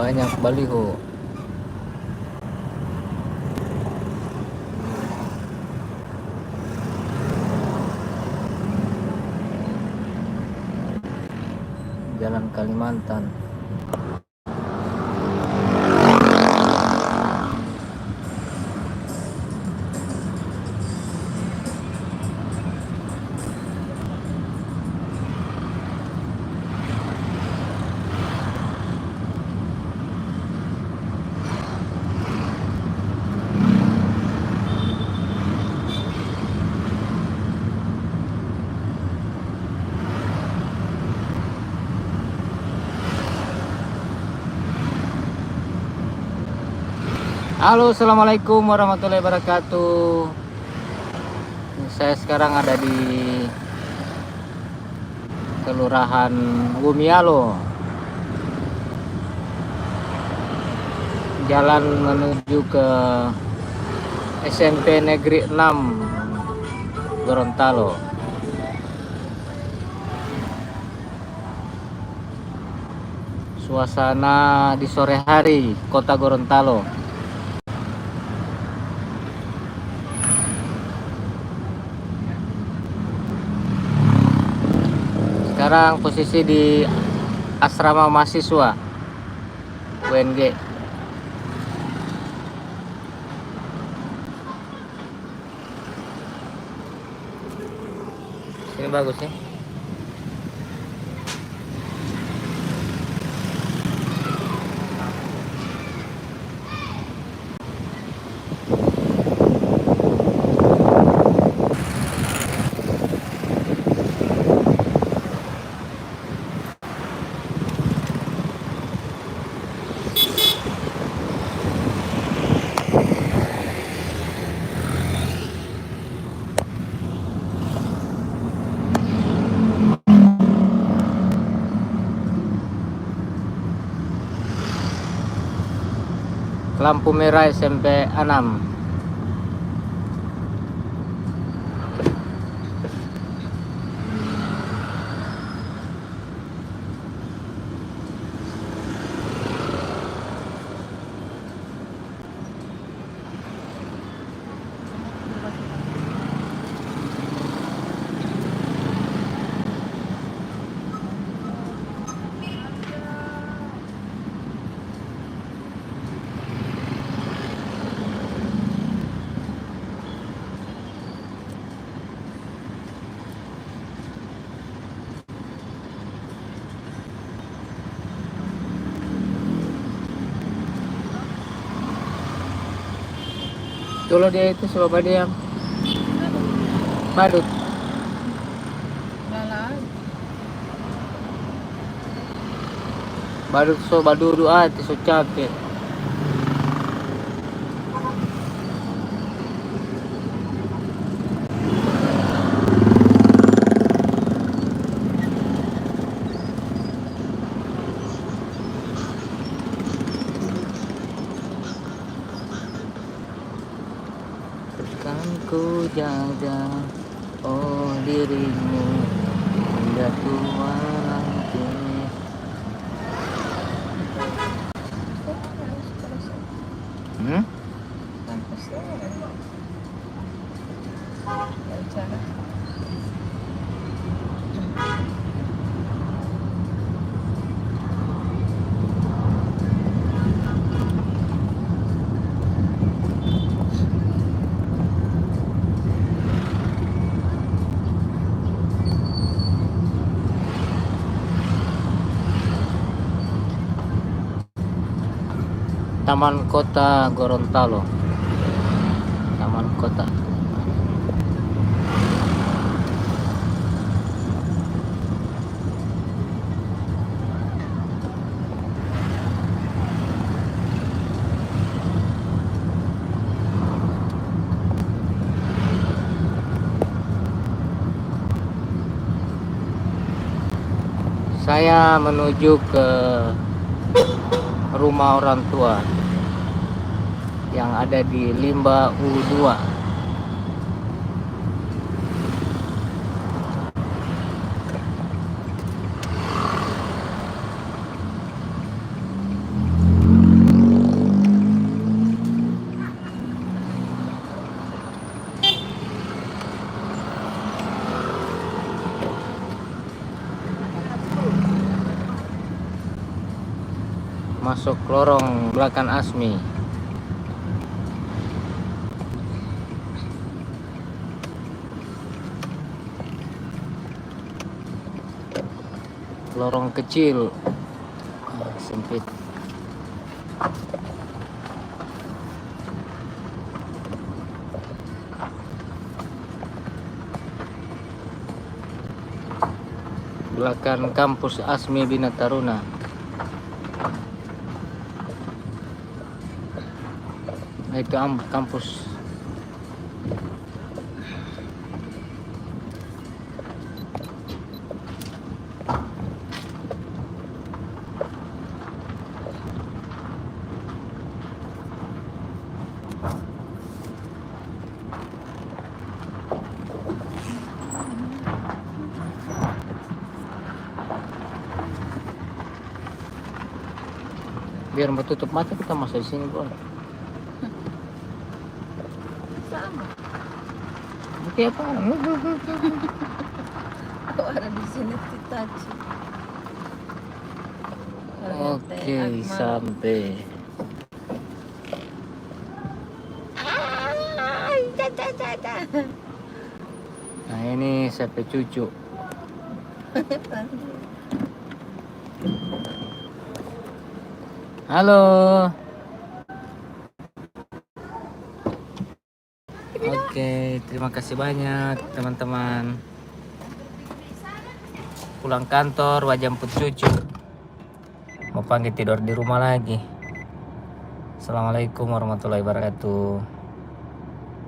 banyak baliho. Jalan Kalimantan. Halo, assalamualaikum warahmatullahi wabarakatuh. Saya sekarang ada di Kelurahan Gumialo. Jalan menuju ke SMP Negeri 6 Gorontalo. Suasana di sore hari Kota Gorontalo. Sekarang posisi di asrama mahasiswa UNG. Ini bagus nih. Lampu merah SMP 6. Kalau dia itu sebab dia badut. Badut so baduru ati so capek. Kan ku jaga oh dirimu hingga tua nanti. Taman Kota Gorontalo. Taman Kota. Saya menuju ke rumah orang tua yang ada di Limba U2. masuk lorong belakang Asmi. Lorong kecil, sempit. Belakang kampus Asmi Bina Taruna. Nah, itu kampus. Biar mau tutup mata kita masuk di sini boleh. Sama. Oke apa? Kok ada di sini Titachi. Oke, sampai. Nah ini sampai cucu. Halo. Oke, terima kasih banyak teman-teman. Pulang kantor, jemput cucu. Mau panggil tidur di rumah lagi. Assalamualaikum warahmatullahi wabarakatuh.